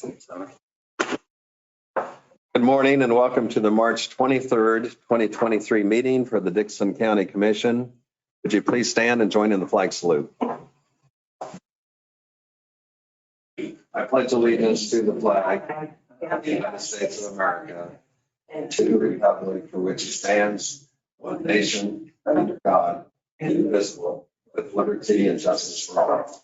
Good morning and welcome to the March 23rd, 2023 meeting for the Dickson County Commission. Would you please stand and join in the flag salute? I pledge allegiance to the flag of the United States of America and to the republic for which it stands, one nation, under God, indivisible, with liberty and justice for all.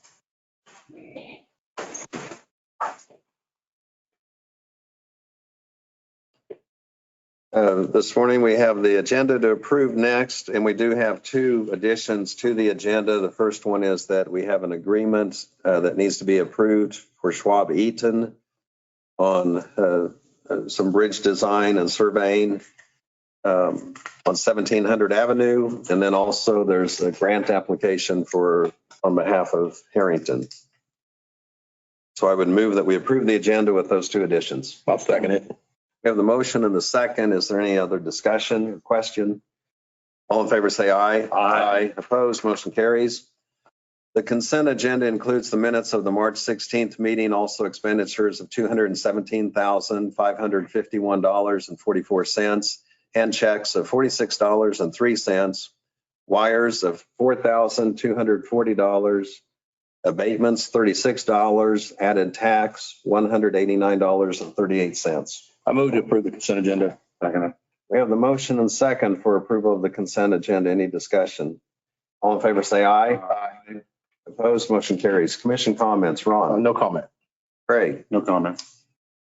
This morning we have the agenda to approve next, and we do have two additions to the agenda. The first one is that we have an agreement that needs to be approved for Schwab Eaton on some bridge design and surveying on 1700 Avenue. And then also there's a grant application on behalf of Harrington. So I would move that we approve the agenda with those two additions. I'll second it. We have the motion and the second. Is there any other discussion or question? All in favor say aye. Aye. Opposed, motion carries. The consent agenda includes the minutes of the March 16th meeting, also expenditures of $217,551.44, hand checks of $46.03, wires of $4,240, abatements $36, added tax $189.38. I move to approve the consent agenda. Second. We have the motion and second for approval of the consent agenda. Any discussion? All in favor say aye. Aye. Opposed, motion carries. Commission comments, Ron. No comment. Craig. No comment.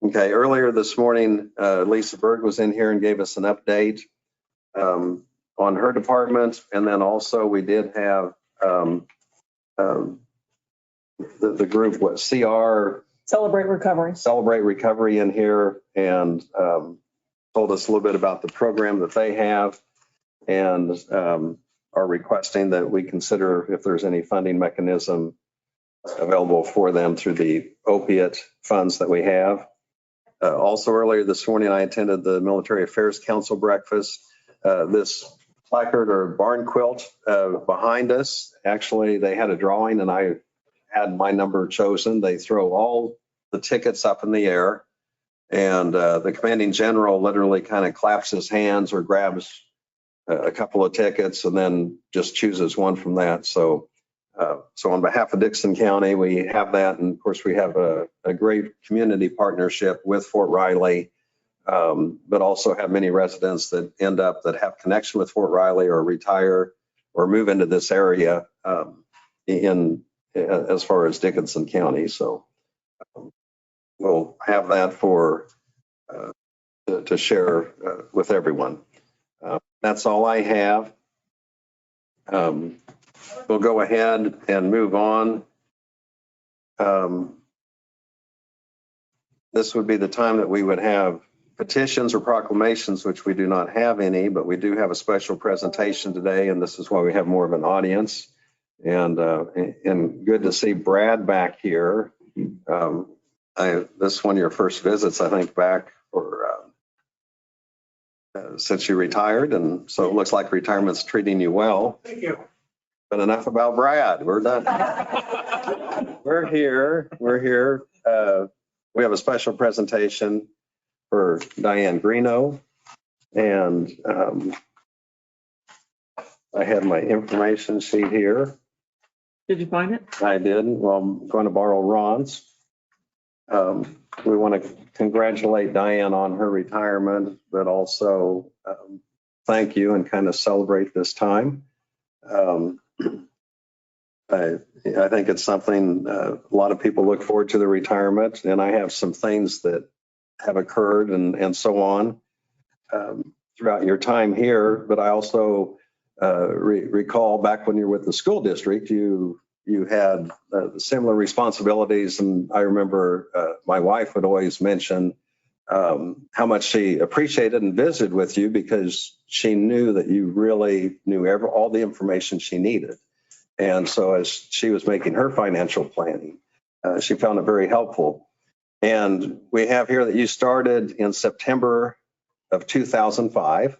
Okay, earlier this morning, Lisa Berg was in here and gave us an update on her department. And then also we did have the group, CR Celebrate Recovery in here, and told us a little bit about the program that they have, and are requesting that we consider if there's any funding mechanism available for them through the opiate funds that we have. Also earlier this morning, I attended the Military Affairs Council breakfast. This placard or barn quilt behind us, actually they had a drawing and I had my number chosen. They throw all the tickets up in the air, and the commanding general literally kind of claps his hands or grabs a couple of tickets and then just chooses one from that. So on behalf of Dickson County, we have that. And of course, we have a great community partnership with Fort Riley, but also have many residents that have connection with Fort Riley or retire or move into this area as far as Dickinson County. So we'll have that to share with everyone. That's all I have. We'll go ahead and move on. This would be the time that we would have petitions or proclamations, which we do not have any, but we do have a special presentation today, and this is why we have more of an audience. And good to see Brad back here. This is one of your first visits, I think, back since you retired, and so it looks like retirement's treating you well. Thank you. But enough about Brad. We're done. We're here. We have a special presentation for Diane Greeno, and I have my information sheet here. Did you find it? I did. Well, I'm going to borrow Ron's. We want to congratulate Diane on her retirement, but also thank you and kind of celebrate this time. I think it's something a lot of people look forward to the retirement, and I have some things that have occurred and so on throughout your time here. But I also recall back when you were with the school district, you had similar responsibilities, and I remember my wife would always mention how much she appreciated and visited with you because she knew that you really knew all the information she needed. And so as she was making her financial planning, she found it very helpful. And we have here that you started in September of 2005.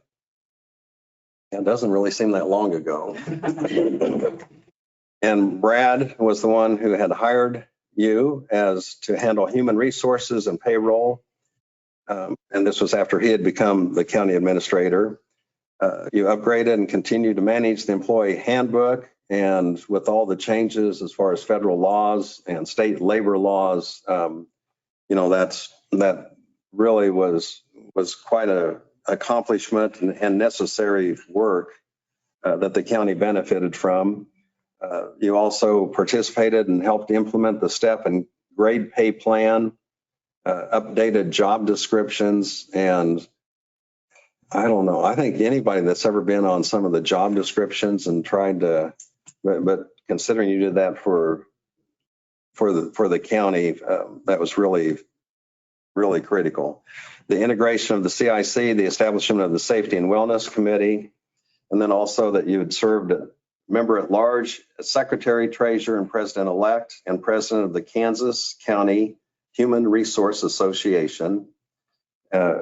It doesn't really seem that long ago. And Brad was the one who had hired you as to handle human resources and payroll. And this was after he had become the county administrator. You upgraded and continue to manage the employee handbook, and with all the changes as far as federal laws and state labor laws, that really was quite a accomplishment and necessary work that the county benefited from. You also participated and helped implement the step and grade pay plan, updated job descriptions, and I don't know. I think anybody that's ever been on some of the job descriptions and tried to, but considering you did that for the county, that was really, really critical. The integration of the CIC, the establishment of the Safety and Wellness Committee, and then also that you had served as member at large, secretary, treasurer, and president-elect, and president of the Kansas County Human Resource Association,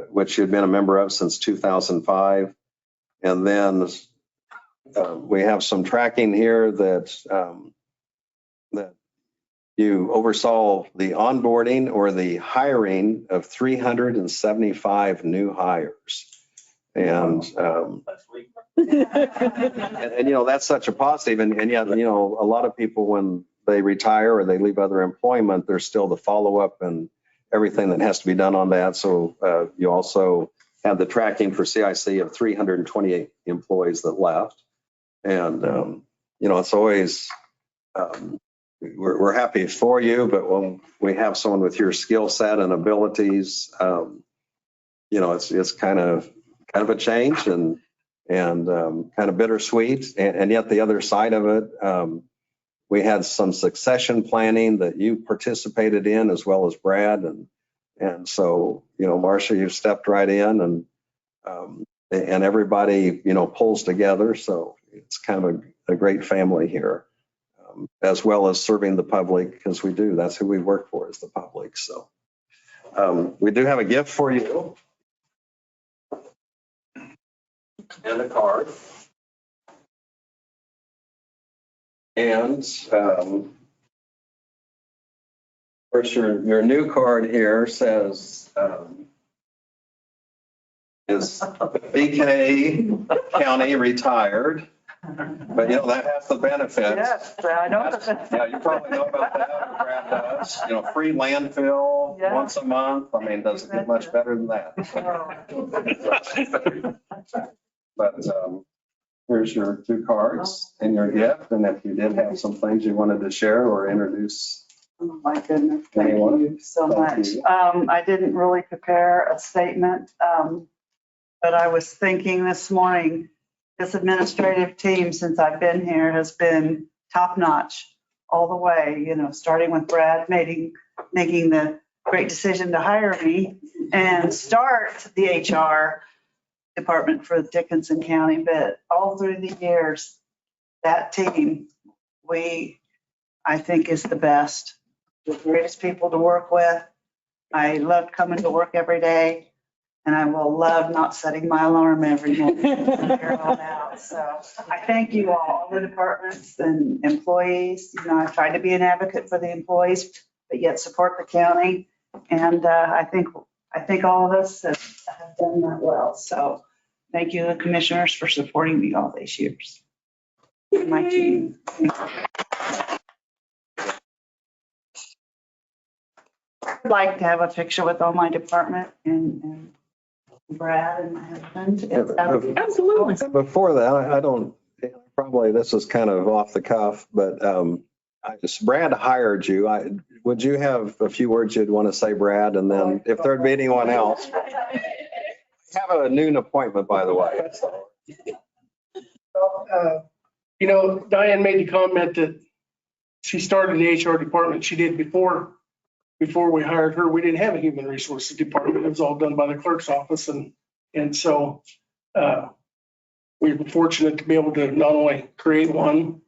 which you'd been a member of since 2005. And then we have some tracking here that you oversaw the onboarding or the hiring of 375 new hires. And that's such a positive. And yet, a lot of people, when they retire or they leave other employment, there's still the follow-up and everything that has to be done on that. So you also had the tracking for CIC of 328 employees that left. And, it's always, we're happy for you, but when we have someone with your skill set and abilities, it's kind of a change and kind of bittersweet. And yet the other side of it, we had some succession planning that you participated in, as well as Brad. And so, Marcia, you've stepped right in and everybody, pulls together. So it's kind of a great family here, as well as serving the public, because we do. That's who we work for, is the public. So we do have a gift for you and a card. And of course, your new card here says is BK County retired. But that has the benefits. Yes, I know. Yeah, you probably know about that. Brad does. Free landfill once a month. I mean, doesn't get much better than that. But here's your two cards and your gift. And if you did have some things you wanted to share or introduce. Oh my goodness, thank Anyone? you so Thank much. you. I didn't really prepare a statement, but I was thinking this morning, this administrative team, since I've been here, has been top notch all the way, starting with Brad making the great decision to hire me and start the HR department for Dickinson County. But all through the years, that team, I think, is the best, the greatest people to work with. I love coming to work every day. And I will love not setting my alarm every morning from here on out. So I thank you all the departments and employees. I've tried to be an advocate for the employees, but yet support the county. And I think all of us have done that well. So thank you, the commissioners, for supporting me all these years. My team. I'd like to have a picture with all my department and Brad and my husband. Absolutely. Before that, I don't, probably this is kind of off the cuff, but Brad hired you. Would you have a few words you'd want to say, Brad? And then if there'd be anyone else. Have a noon appointment, by the way. Diane made the comment that she started the HR department. She did before we hired her. We didn't have a human resources department. It was all done by the clerk's office. And so we were fortunate to be able to not only create one,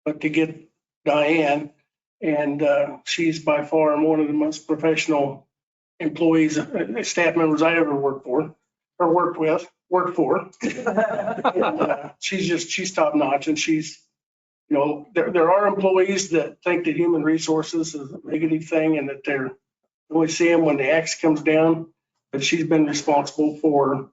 but to get Diane. And she's by far one of the most professional employees, staff members I ever worked for or worked with. And, she's top notch, and she's there are employees that think that human resources is a negative thing and that they're only see them when the axe comes down. But she's been responsible for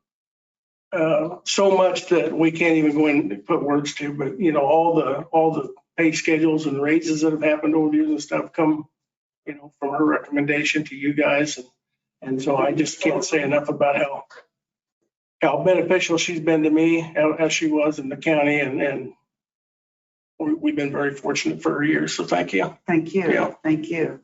so much that we can't even go in and put words to. But, all the pay schedules and raises that have happened over the years and stuff come, from her recommendation to you guys. And so I just can't say enough about how beneficial she's been to me, as she was in the county. And we've been very fortunate for her years. So thank you. Thank you. Yeah. Thank you.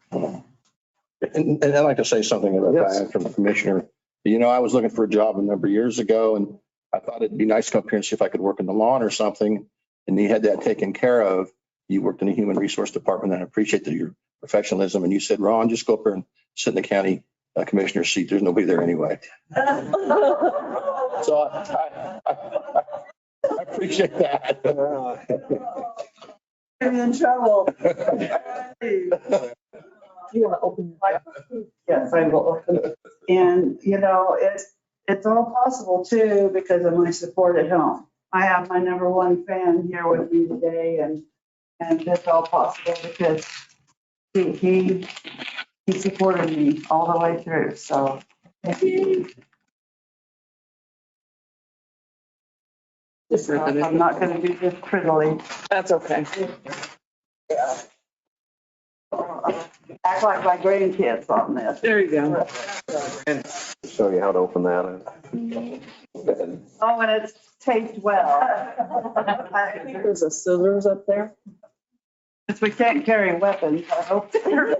And I'd like to say something about Yes. that from the commissioner. I was looking for a job a number of years ago, and I thought it'd be nice to come up here and see if I could work in the lawn or something. And you had that taken care of. You worked in the human resource department, and I appreciate your professionalism. And you said, Ron, just go up there and sit in the county commissioner's seat. There's nobody there anyway. So I appreciate that. I'm in trouble. You want to open? Yes, I will open. And, it's all possible too because of my support at home. I have my number one fan here with me today and it's all possible because he supported me all the way through. So thank you. I'm not going to do this prettily. That's okay. Act like my grandkids on this. There you go. Show you how to open that. Oh, and it's taped well. There's a scissors up there. Since we can't carry weapons, I hope they're.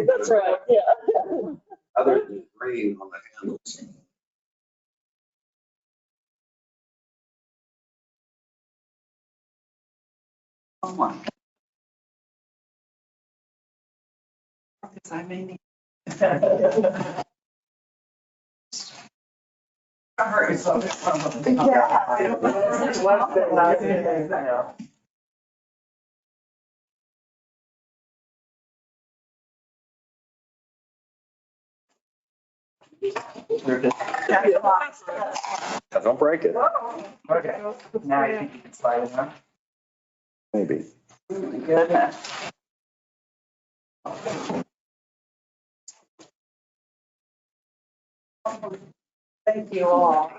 That's right, yeah. Other than green on the handles. Oh, my. I may need. Yeah. Don't break it. Okay. Now you can slide it on. Maybe. Goodness. Thank you all.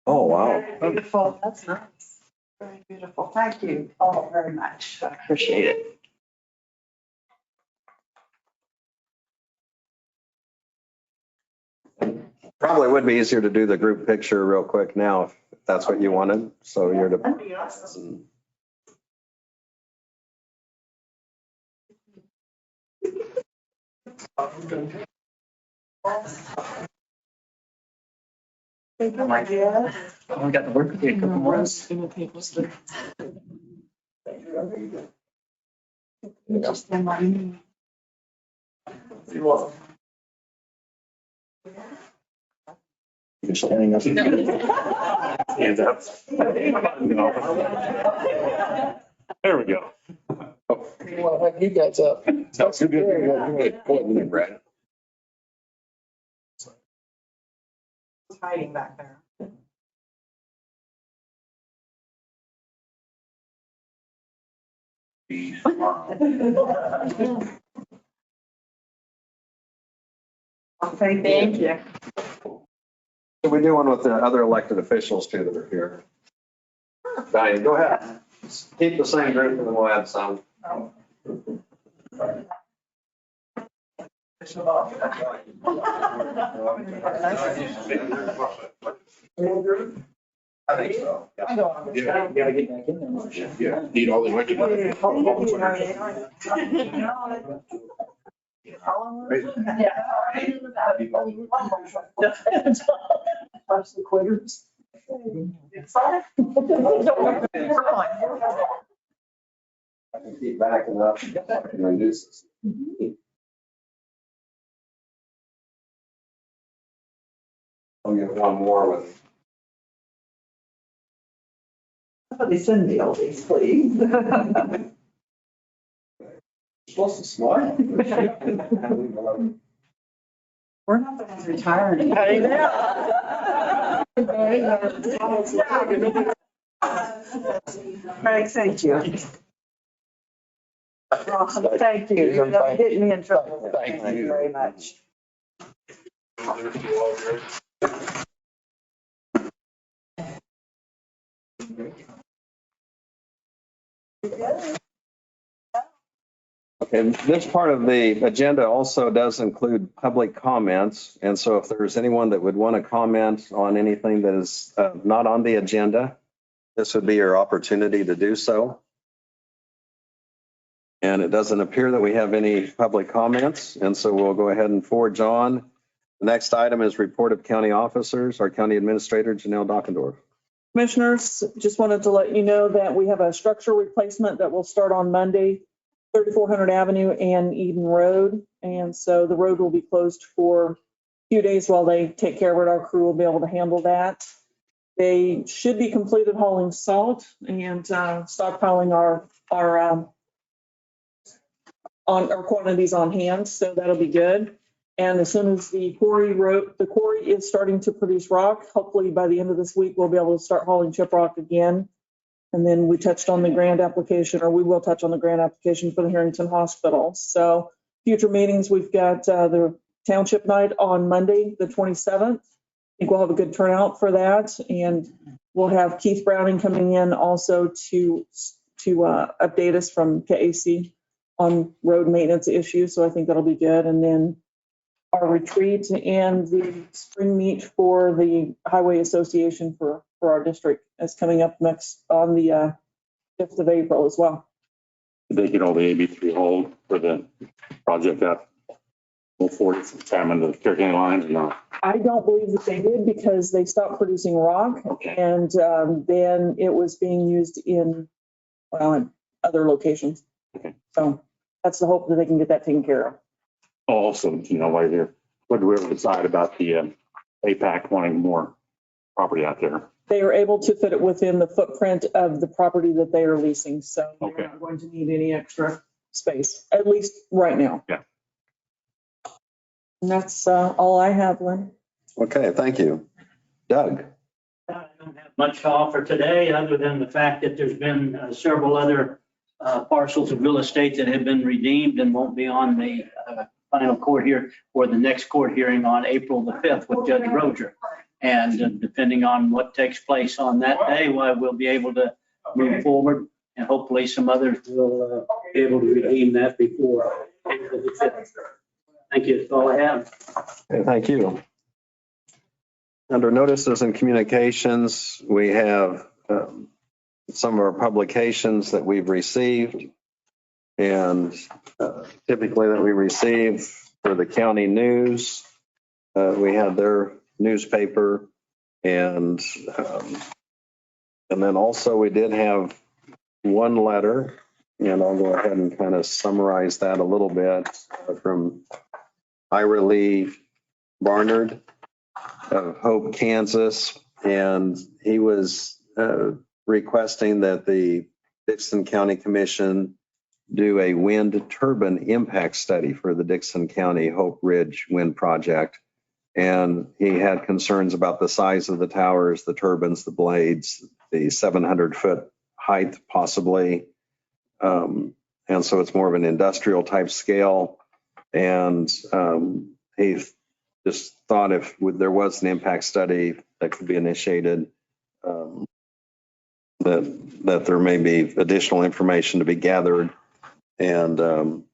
Oh, wow. Very beautiful. That's nice. Very beautiful. Thank you all very much. I appreciate it. Probably would be easier to do the group picture real quick now if that's what you wanted. So you're the. That'd be awesome. Thank you, my dear. We got to work with you a couple more. Just in my knee. You're standing up. Hands up. There we go. You want to hug you guys up. Sounds good. Good. Go ahead, Brad. Hiding back there. Thank you. Can we do one with the other elected officials too that are here? Diane, go ahead. Keep the same group and then we'll add some. I think so. Yeah, you gotta get back in there. Yeah, need all the elected. Watch the quitters. I can keep backing up and reduce this. I'll get one more with Somebody send me all these, please. Supposed to smile. We're not the ones retiring. I know. Craig, thank you. Thank you. You're not getting me in trouble. Thank Thank you you. very much. And this part of the agenda also does include public comments. And so if there's anyone that would want to comment on anything that is not on the agenda, this would be your opportunity to do so. And it doesn't appear that we have any public comments. And so we'll go ahead and forge on. The next item is report of county officers, our county administrator, Janelle Dockendorf. Commissioners, just wanted to let you know that we have a structure replacement that will start on Monday, 3400 Avenue and Eden Road. And so the road will be closed for a few days while they take care of it. Our crew will be able to handle that. They should be completed hauling salt and stockpiling our quantities on hand. So that'll be good. And as soon as the quarry is starting to produce rock, hopefully by the end of this week, we'll be able to start hauling chip rock again. And then we touched on the grant application, or we will touch on the grant application for the Harrington Hospital. So future meetings, we've got the Township Night on Monday, the 27th. I think we'll have a good turnout for that. And we'll have Keith Browning coming in also to update us from KAC on road maintenance issues. So I think that'll be good. And then our retreat and the spring meet for the Highway Association for our district is coming up next on the 5th of April as well. Did they get all the AB3 hold for the project at 40 time into the Carolina lines or not? I don't believe that they did because they stopped producing rock. Okay. And then it was being used in other locations. Okay. So that's the hope that they can get that taken care of. Also, while you're, what do we ever decide about the APAC wanting more property out there? They are able to fit it within the footprint of the property that they are leasing. So Okay. they're not going to need any extra space, at least right now. Yeah. And that's all I have, Lynn. Okay, thank you. Doug? I don't have much to offer today, other than the fact that there's been several other parcels of real estate that have been redeemed and won't be on the final court here or the next court hearing on April the 5th with Judge Roger. And depending on what takes place on that day, we'll be able to move forward, and hopefully some others will be able to redeem that before April the 5th. Thank you. That's all I have. Okay, thank you. Under notices and communications, we have some of our publications that we've received. And typically that we receive for the county news, we had their newspaper. And then also we did have one letter, and I'll go ahead and kind of summarize that a little bit, from Ira Lee Barnard of Hope, Kansas. And he was requesting that the Dickson County Commission do a wind turbine impact study for the Dickson County Hope Ridge Wind Project. And he had concerns about the size of the towers, the turbines, the blades, the 700-foot height possibly. And so it's more of an industrial type scale. And he just thought if there was an impact study that could be initiated, that there may be additional information to be gathered. And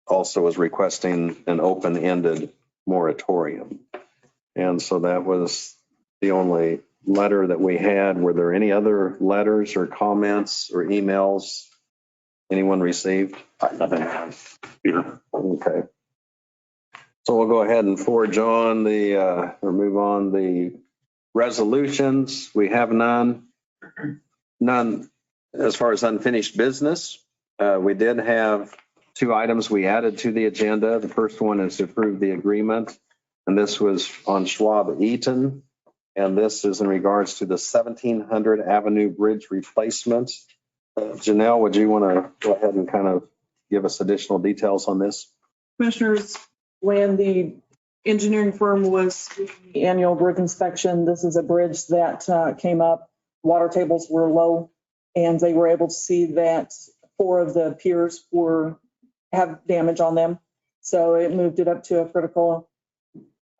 also was requesting an open-ended moratorium. And so that was the only letter that we had. Were there any other letters or comments or emails anyone received? Nothing, Peter. Okay. So we'll go ahead and forge on or move on the resolutions. We have none as far as unfinished business. We did have 2 items we added to the agenda. The first one is to approve the agreement, and this was on Schwab Eaton. And this is in regards to the 1700 Avenue Bridge replacement. Janelle, would you want to go ahead and kind of give us additional details on this? Commissioners, when the engineering firm was doing the annual bridge inspection, this is a bridge that came up. Water tables were low, and they were able to see that 4 of the piers have damage on them. So it moved it up to a critical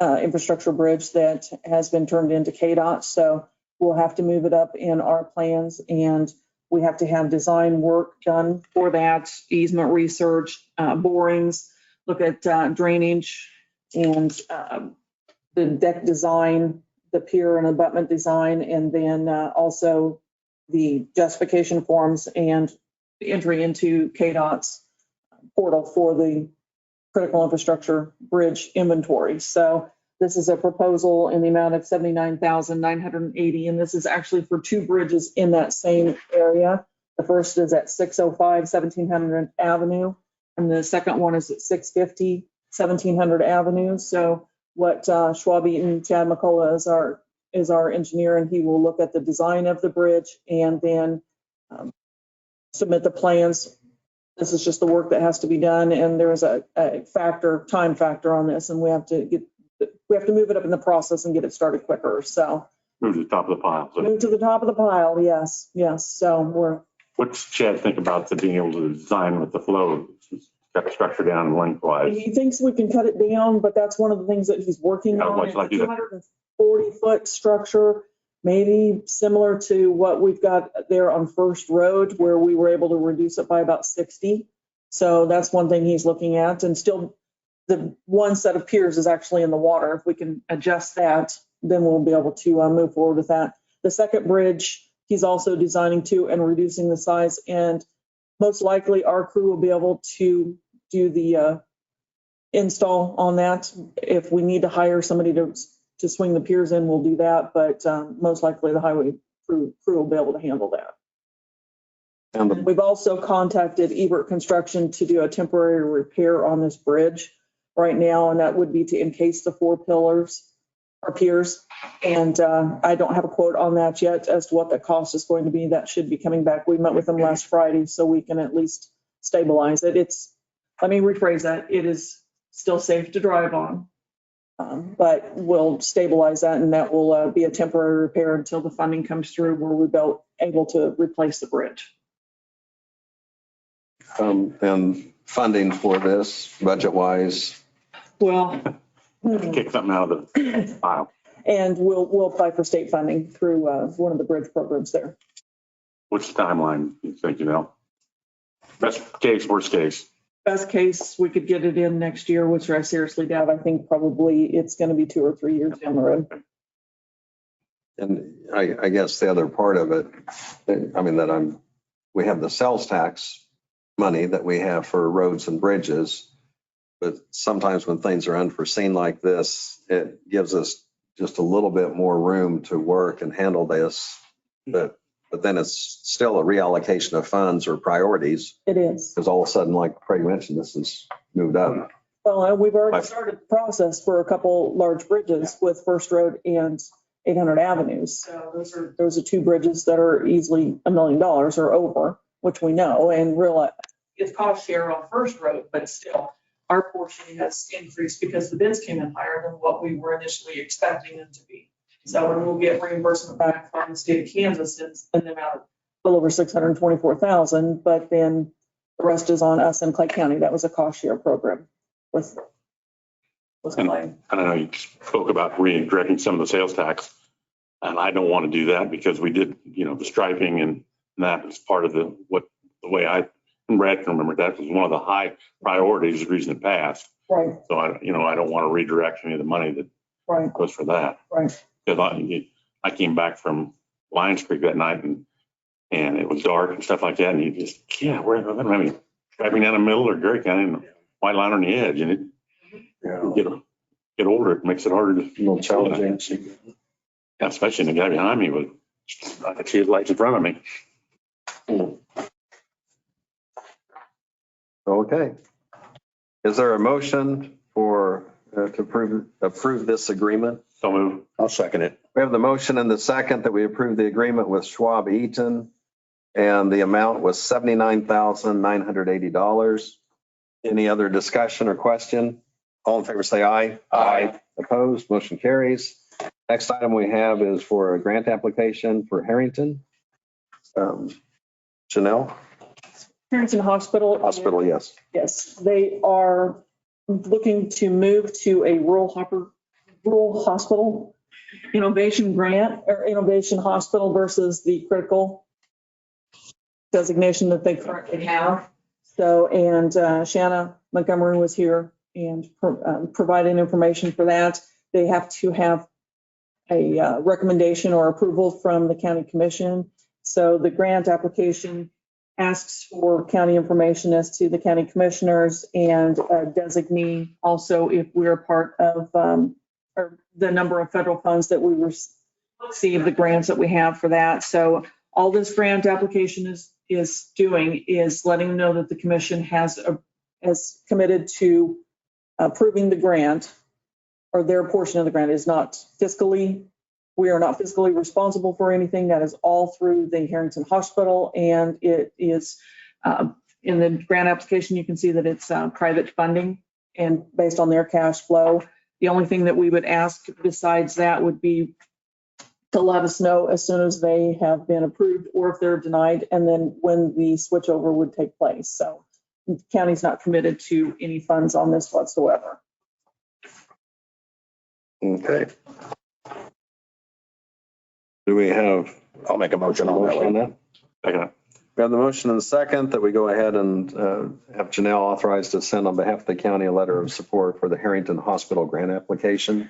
infrastructure bridge that has been turned into KDOT. So we'll have to move it up in our plans, and we have to have design work done for that, easement research, borings, look at drainage and the deck design, the pier and abutment design, and then also the justification forms and the entry into KDOT's portal for the critical infrastructure bridge inventory. So this is a proposal in the amount of $79,980, and this is actually for 2 bridges in that same area. The first is at 605 1700 Avenue, and the second one is at 650 1700 Avenue. So what Schwab Eaton, Chad McCullough is our engineer, and he will look at the design of the bridge and then submit the plans. This is just the work that has to be done, and there is a time factor on this, and we have to move it up in the process and get it started quicker. So Move to the top of the pile. So move to the top of the pile. Yes. So what's Chad think about the being able to design with the flow, cut the structure down lengthwise? he thinks we can cut it down, but that's one of the things that he's working on. I'd like It's to a do that. 240-foot structure, maybe similar to what we've got there on First Road, where we were able to reduce it by about 60. So that's one thing he's looking at, and still the one set of piers is actually in the water. If we can adjust that, then we'll be able to move forward with that. The second bridge, he's also designing to and reducing the size, and most likely our crew will be able to do the install on that. If we need to hire somebody to swing the piers in, we'll do that, but most likely the highway crew will be able to handle that. And We've also contacted Ebert Construction to do a temporary repair on this bridge right now, and that would be to encase the 4 pillars or piers. And I don't have a quote on that yet as to what the cost is going to be. That should be coming back. We met with them last Friday, so we can at least stabilize it. Let me rephrase that. It is still safe to drive on, but we'll stabilize that, and that will be a temporary repair until the funding comes through where we'll be able to replace the bridge. and funding for this budget-wise, Well, Kick something out of the pile. and we'll apply for state funding through one of the bridge programs there. What's the timeline, you think, Best case, worst case? Best case, we could get it in next year, which I seriously doubt. I think probably it's going to be 2 or 3 years down the road. and I guess the other part of it, we have the sales tax money that we have for roads and bridges. But sometimes when things are unforeseen like this, it gives us just a little bit more room to work and handle this. But then it's still a reallocation of funds or priorities, It is. because all of a sudden, like Craig mentioned, this has moved up. Well, we've already started the process for a couple large bridges with First Road and 800 Avenues. So those are 2 bridges that are easily $1 million or over, which we know, and realize it's cost share on First Road, but still our portion has increased because the bids came in higher than what we were initially expecting them to be. So we'll get reimbursement back from the state of Kansas in the amount of a little over $624,000, but then the rest is on us in Clay County. That was a cost share program with Clay. I don't know, you spoke about redirecting some of the sales tax. And I don't want to do that because we did, the striping, and that was part of the way and Brad can remember, that was one of the high priorities, the reason it passed. Right, So I don't want to redirect any of the money that right, goes for that. right. Because I came back from Lions Creek that night and it was dark and stuff like that. And you just, driving down the middle or Gary County and white line on the edge, and it get older, it makes it harder to. A little challenging. Yeah, especially the guy behind me I could see his lights in front of me. Okay. Is there a motion to approve this agreement? So move. I'll second it. We have the motion and the second that we approve the agreement with Schwab Eaton, and the amount was $79,980. Any other discussion or question? All in favor, say aye. Aye. Opposed, motion carries. Next item we have is for a grant application for Harrington. Janelle? Harrington Hospital. Hospital, yes. Yes, they are looking to move to a rural hospital innovation grant or innovation hospital versus the critical designation that they currently have. So, and Shanna Montgomery was here and providing information for that. They have to have a recommendation or approval from the county commission. So the grant application asks for county information as to the county commissioners and designee also if we're part of or the number of federal funds that we receive, the grants that we have for that. So all this grant application is doing is letting them know that the commission has committed to approving the grant, or their portion of the grant is not fiscally. We are not fiscally responsible for anything. That is all through the Harrington Hospital, and it is in the grant application, you can see that it's private funding and based on their cash flow. The only thing that we would ask besides that would be to let us know as soon as they have been approved or if they're denied, and then when the switchover would take place. So the county's not committed to any funds on this whatsoever. Okay. Do we have I'll make a motion a on that motion on one. that? Second. We have the motion and the second that we go ahead and have Janelle authorized to send on behalf of the county a letter of support for the Harrington Hospital grant application.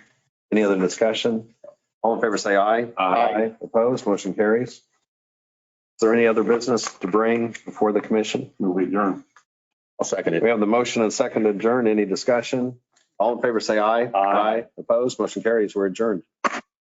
Any other discussion? All in favor, say aye. Aye. Opposed, motion carries. Is there any other business to bring before the commission? Move adjourn. I'll second it. We have the motion and second to adjourn. Any discussion? All in favor, say aye. Aye. Opposed, motion carries. We're adjourned.